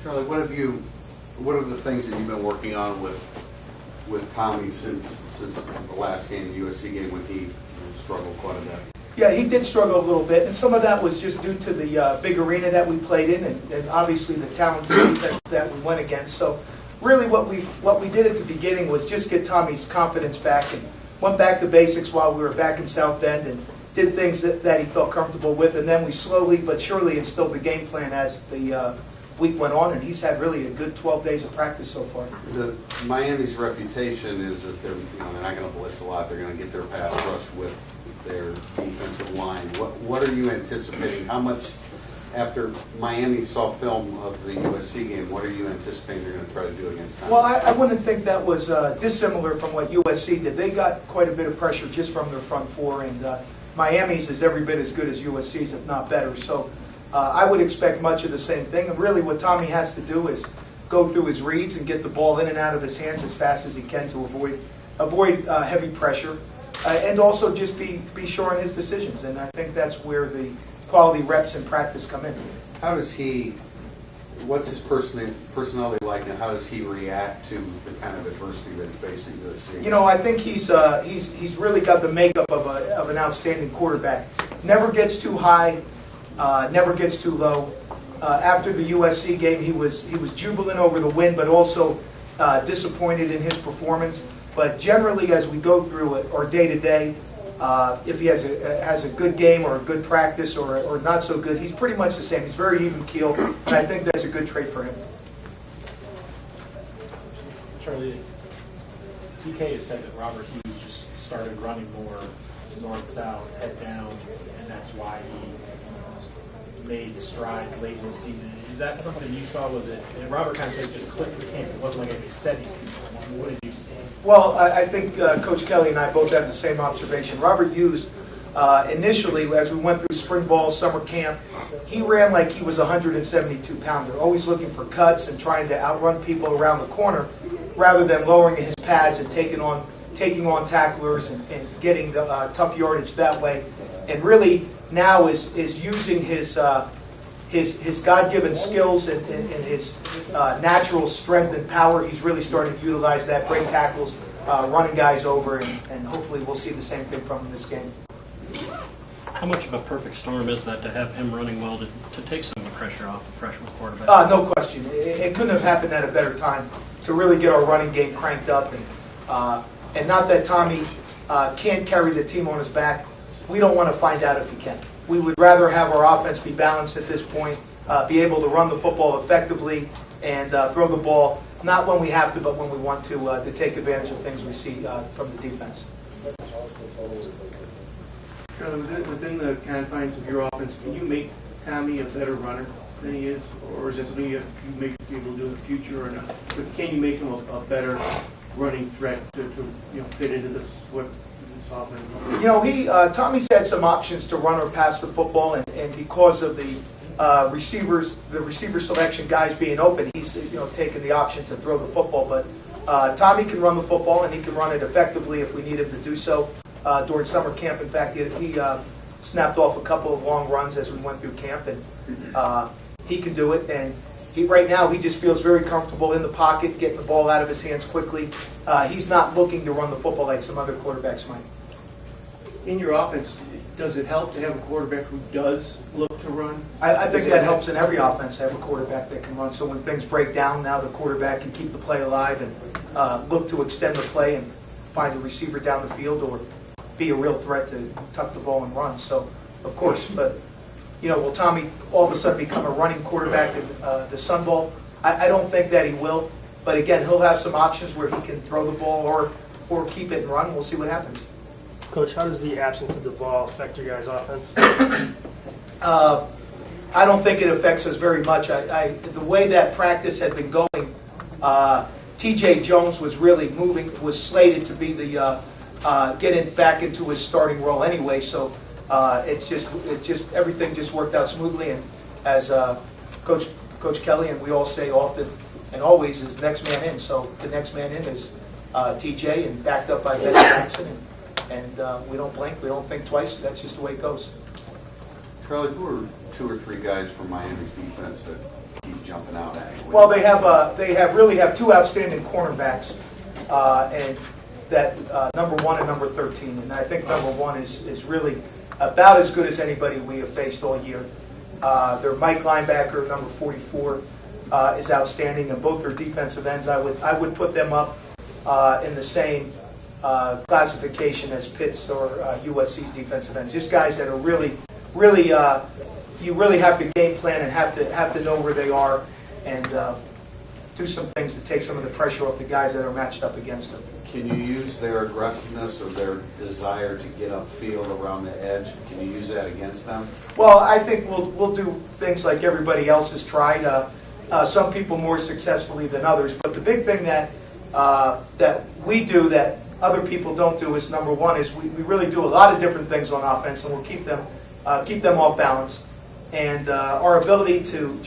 Charley, what are the things that you've been working on with Tommy since the last game, the USC game, when he struggled quite a bit? Yeah, he did struggle a little bit, and some of that was just due to the big arena that we played in, and obviously the talented defense that we went against. So really what we did at the beginning was just get Tommy's confidence back, and went back to basics while we were back in South Bend, and did things that he felt comfortable with, and then we slowly but surely instilled the game plan as the week went on, and he's had really a good 12 days of practice so far. Miami's reputation is that they're not going to blitz a lot. They're going to get their pass rush with their defensive line. What are you anticipating? How much, after Miami saw film of the USC game, what are you anticipating they're going to try to do against Miami? Well, I wouldn't think that was dissimilar from what USC did. They got quite a bit of pressure just from their front four, and Miami's is every bit as good as USC's, if not better. So I would expect much of the same thing. And really what Tommy has to do is go through his reads and get the ball in and out of his hands as fast as he can to avoid heavy pressure, and also just be sure in his decisions. And I think that's where the quality reps in practice come in. How does what's his personality like, and how does he react to the kind of adversity that he faces at USC? You know, I think he's really got the makeup of an outstanding quarterback. Never gets too high, never gets too low. After the USC game, he was jubilant over the win, but also disappointed in his performance. But generally, as we go through it, or day to day, if he has a good game or a good practice or not so good, he's pretty much the same. He's very even keeled, and I think that's a good trait for him. Charley, DK has said that Robert Hughes just started running more north-south, head down, and that's why he made strides late in the season. Is that something you saw? Was it? And Robert kind of said just clicked the camp. It wasn't like he said anything. What did you see? Well, I think Coach Kelly and I both had the same observation. Robert Hughes, initially, as we went through spring ball, summer camp, he ran like he was a 172-pounder, always looking for cuts and trying to outrun people around the corner, rather than lowering his pads and taking on tacklers and getting the tough yardage that way. And really now is using his God-given skills and his natural strength and power. He's really starting to utilize that, break tackles, running guys over, and hopefully we'll see the same thing from him this game. How much of a perfect storm is that to have him running well to take some of the pressure off the freshman quarterback? No question. It couldn't have happened at a better time to really get our running game cranked up. And not that Tommy can't carry the team on his back. We don't want to find out if he can. We would rather have our offense be balanced at this point, be able to run the football effectively and throw the ball, not when we have to, but when we want to take advantage of things we see from the defense. Charley, within the confines of your offense, can you make Tommy a better runner than he is? Or is that something you may be able to do in the future or not? But can you make him a better running threat to fit into this offense? You know, Tommy's had some options to run or pass the football, and because of the receiver selection guys being open, he's taken the option to throw the football. But Tommy can run the football, and he can run it effectively if we need him to do so. During summer camp, in fact, he snapped off a couple of long runs as we went through camp, and he can do it. And right now, he just feels very comfortable in the pocket, getting the ball out of his hands quickly. He's not looking to run the football like some other quarterbacks might. In your offense, does it help to have a quarterback who does look to run? I think that helps in every offense to have a quarterback that can run. So when things break down, now the quarterback can keep the play alive and look to extend the play and find a receiver down the field or be a real threat to tuck the ball and run. So, of course, but will Tommy all of a sudden become a running quarterback in the Sun Bowl? I don't think that he will. But again, he'll have some options where he can throw the ball or keep it and run. We'll see what happens. Coach, how does the absence of Duvall affect your guys' offense? I don't think it affects us very much. The way that practice had been going, T.J. Jones was really was slated to be the getting back into his starting role anyway. So it's just everything just worked out smoothly. And as Coach Kelly and we all say often and always is next man in. So the next man in is T.J. and backed up by Ben Jackson. And we don't blink, we don't think twice. That's just the way it goes. Charley, who are two or three guys from Miami's defense that jumping out at you? Well, they really have two outstanding cornerbacks, and that number 1 and number 13. And I think number 1 is really about as good as anybody we have faced all year. Their Mike linebacker, number 44, is outstanding, and both their defensive ends, I would put them up in the same classification as Pitt's or USC's defensive ends. Just guys that are really, you really have to game plan and have to know where they are and do some things to take some of the pressure off the guys that are matched up against them. Can you use their aggressiveness or their desire to get upfield around the edge? Can you use that against them? Well, I think we'll do things like everybody else has tried. Some people more successfully than others. But the big thing that we do that other people don't do is, number 1, is we really do a lot of different things on offense, and we'll keep them off balance. And our ability to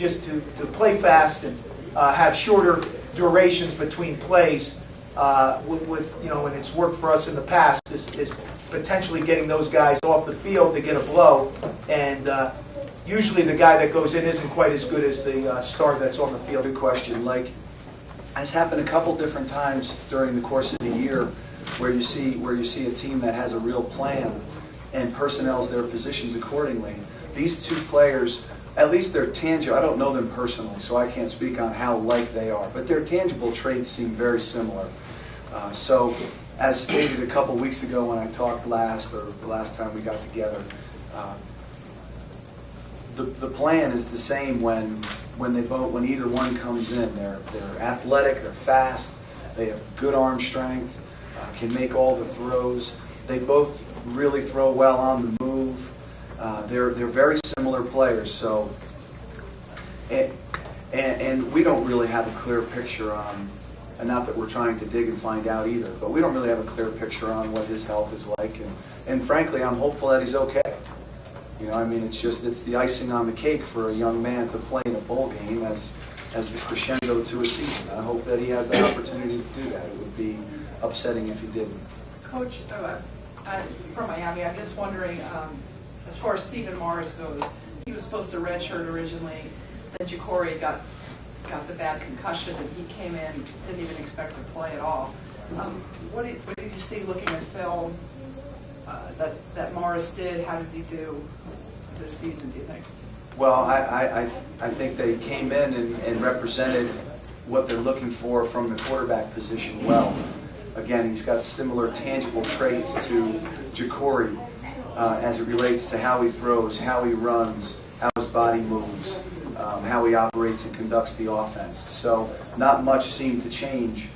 play fast and have shorter durations between plays, and it's worked for us in the past, is potentially getting those guys off the field to get a blow. And usually the guy that goes in isn't quite as good as the star that's on the field. Good question. Like, has happened a couple different times during the course of the year where you see a team that has a real plan and personnels their positions accordingly. These two players, at least they're tangible. I don't know them personally, so I can't speak on how like they are, but their tangible traits seem very similar. So, as stated a couple weeks ago when I talked last, or the last time we got together, the plan is the same when either one comes in. They're athletic, they're fast, they have good arm strength, can make all the throws. They both really throw well on the move. They're very similar players. So, and we don't really have a clear picture on, and not that we're trying to dig and find out either, but we don't really have a clear picture on what his health is like. And frankly, I'm hopeful that he's okay. I mean, it's the icing on the cake for a young man to play in a bowl game as the crescendo to a season. I hope that he has the opportunity to do that. It would be upsetting if he didn't. Coach, from Miami, I'm just wondering, as far as Stephen Morris goes, he was supposed to redshirt originally, then Jacory got the bad concussion, and he came in, didn't even expect to play at all. What did you see looking at film that Morris did? How did he do this season, do you think? Well, I think they came in and represented what they're looking for from the quarterback position well. Again, he's got similar tangible traits to Jacory as it relates to how he throws, how he runs, how his body moves, how he operates and conducts the offense. So not much seemed to change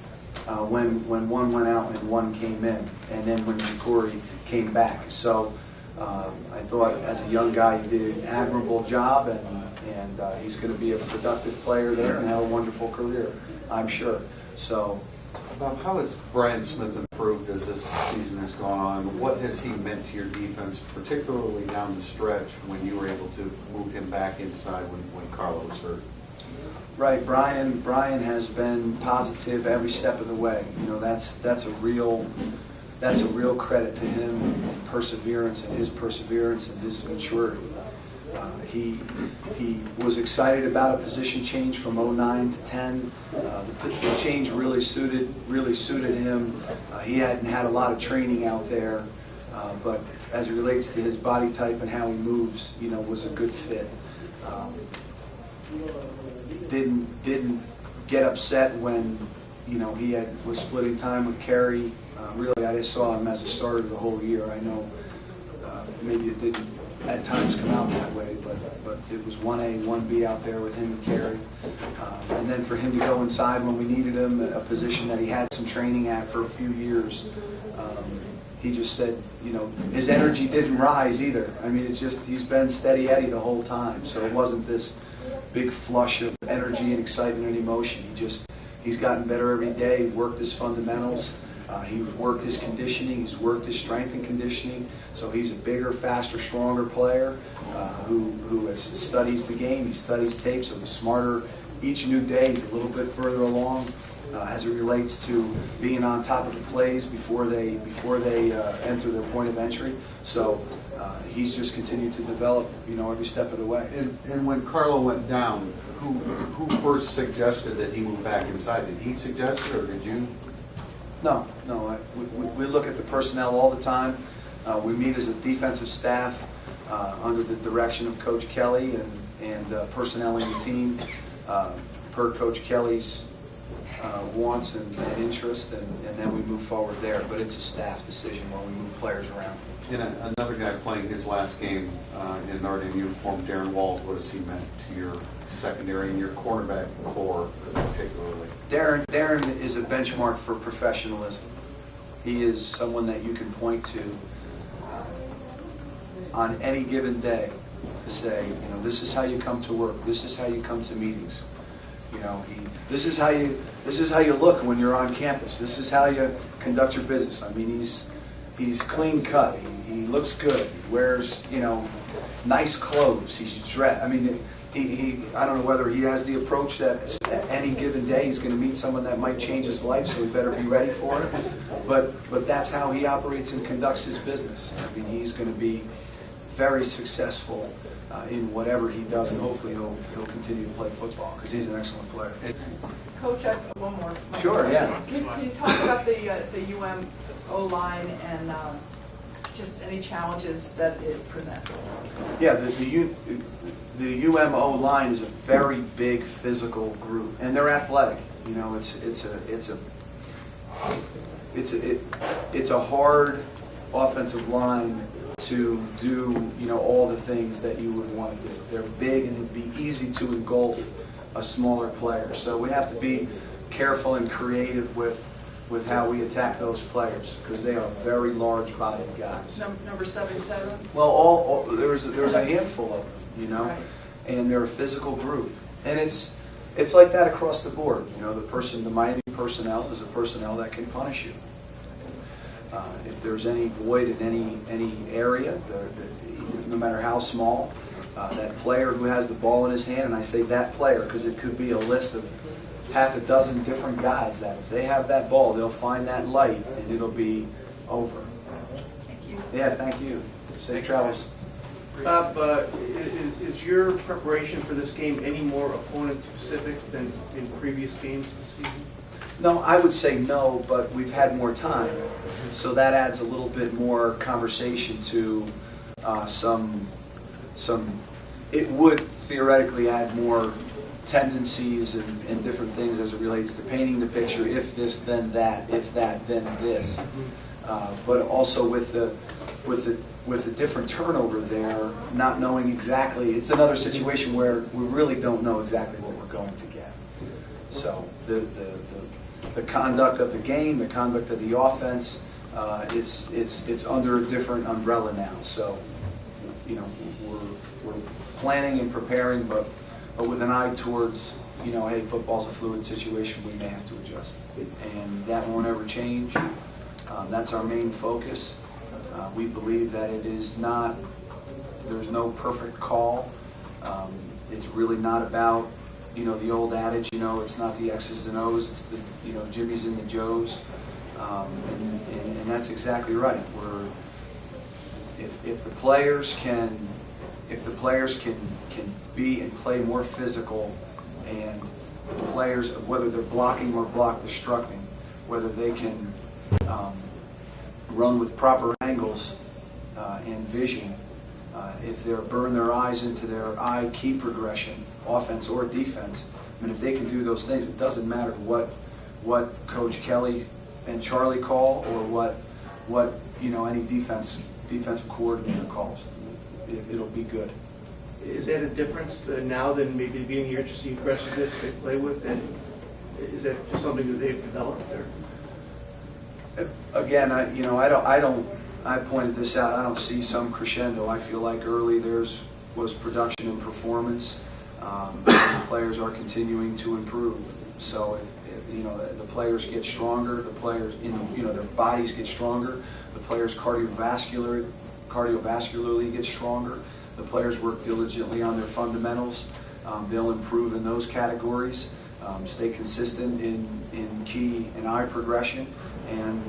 when one went out and one came in, and then when Jacory came back. So I thought as a young guy he did an admirable job, and he's going to be a productive player there and have a wonderful career, I'm sure. So. Bob, how has Brian Smith improved as this season has gone on? What has he meant to your defense, particularly down the stretch when you were able to move him back inside when Carlo was hurt? Right, Brian has been positive every step of the way. That's a real credit to him, and perseverance, and his maturity. He was excited about a position change from 09 to 10. The change really suited him. He hadn't had a lot of training out there, but as it relates to his body type and how he moves, was a good fit. Didn't get upset when he was splitting time with Carey. Really, I just saw him as a starter the whole year. I know maybe it didn't at times come out that way, but it was 1A, 1B out there with him and Carey. And then for him to go inside when we needed him, a position that he had some training at for a few years, he just said, his energy didn't rise either. I mean, it's just, he's been steady Eddie the whole time, so it wasn't this big flush of energy and excitement and emotion. He's gotten better every day, worked his fundamentals. He's worked his conditioning, he's worked his strength and conditioning, so he's a bigger, faster, stronger player who studies the game, he studies tape, so he's smarter each new day. He's a little bit further along as it relates to being on top of the plays before they enter their point of entry. So he's just continued to develop, every step of the way. And when Carlo went down, who first suggested that he move back inside? Did he suggest it, or did you? No. We look at the personnel all the time. We meet as a defensive staff under the direction of Coach Kelly and personnel in the team per Coach Kelly's wants and interest, and then we move forward there. But it's a staff decision when we move players around. And another guy playing his last game in Notre Dame uniform, Darren Walls, what has he meant to your secondary and your cornerback core particularly? Darren is a benchmark for professionalism. He is someone that you can point to on any given day to say, this is how you come to work. This is how you come to meetings. This is how you look when you're on campus. This is how you conduct your business. I mean, he's clean cut. He looks good. He wears, nice clothes. He's dressed. I mean, I don't know whether he has the approach that any given day he's going to meet someone that might change his life, so he better be ready for it. But that's how he operates and conducts his business. I mean, he's going to be very successful in whatever he does, and hopefully he'll continue to play football because he's an excellent player. Coach, I have one more. Sure, yeah. Can you talk about the UM O-line and just any challenges that it presents? Yeah, the UMO line is a very big physical group, and they're athletic. It's a hard offensive line to do all the things that you would want to do. They're big, and it'd be easy to engulf a smaller player. So we have to be careful and creative with how we attack those players because they are very large-bodied guys. Number 77? Well, there's a handful of them, Right. And they're a physical group, and it's like that across the board. The Miami personnel is a personnel that can punish you. If there's any void in any area, no matter how small, that player who has the ball in his hand, and I say that player because it could be a list of half a dozen different guys that if they have that ball, they'll find that light and it'll be over. Thank you. Yeah, thank you. Safe travels. Bob, is your preparation for this game any more opponent-specific than in previous games this season? No, I would say no, but we've had more time, so that adds a little bit more conversation to some. It would theoretically add more tendencies and different things as it relates to painting the picture. If this, then that. If that, then this. But also with the different turnover there, not knowing exactly. It's another situation where we really don't know exactly what we're going to get. So the conduct of the game, the conduct of the offense, it's under a different umbrella now. So, we're planning and preparing, but with an eye towards, hey, football's a fluid situation. We may have to adjust, and that won't ever change. That's our main focus. We believe that it is not. There's no perfect call. It's really not about. The old adage, it's not the X's and O's, it's the, Jimmy's and the Joes. And that's exactly right. If the players can be and play more physical, and the players, whether they're blocking or block destructing, whether they can run with proper angles and vision, if they burn their eyes into their eye key progression, offense or defense, if they can do those things, it doesn't matter what Coach Kelly and Charley call or what any defensive coordinator calls. It'll be good. Is that a difference now than maybe the beginning of the year, just the aggressiveness they play with? And is that just something that they've developed there? Again, I pointed this out. I don't see some crescendo. I feel like early was production and performance. The players are continuing to improve. So if the players get stronger, the players their bodies get stronger, the players cardiovascularly get stronger. The players work diligently on their fundamentals. They'll improve in those categories. Stay consistent in key and eye progression, and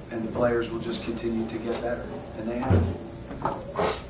the players will just continue to get better, and they have. you.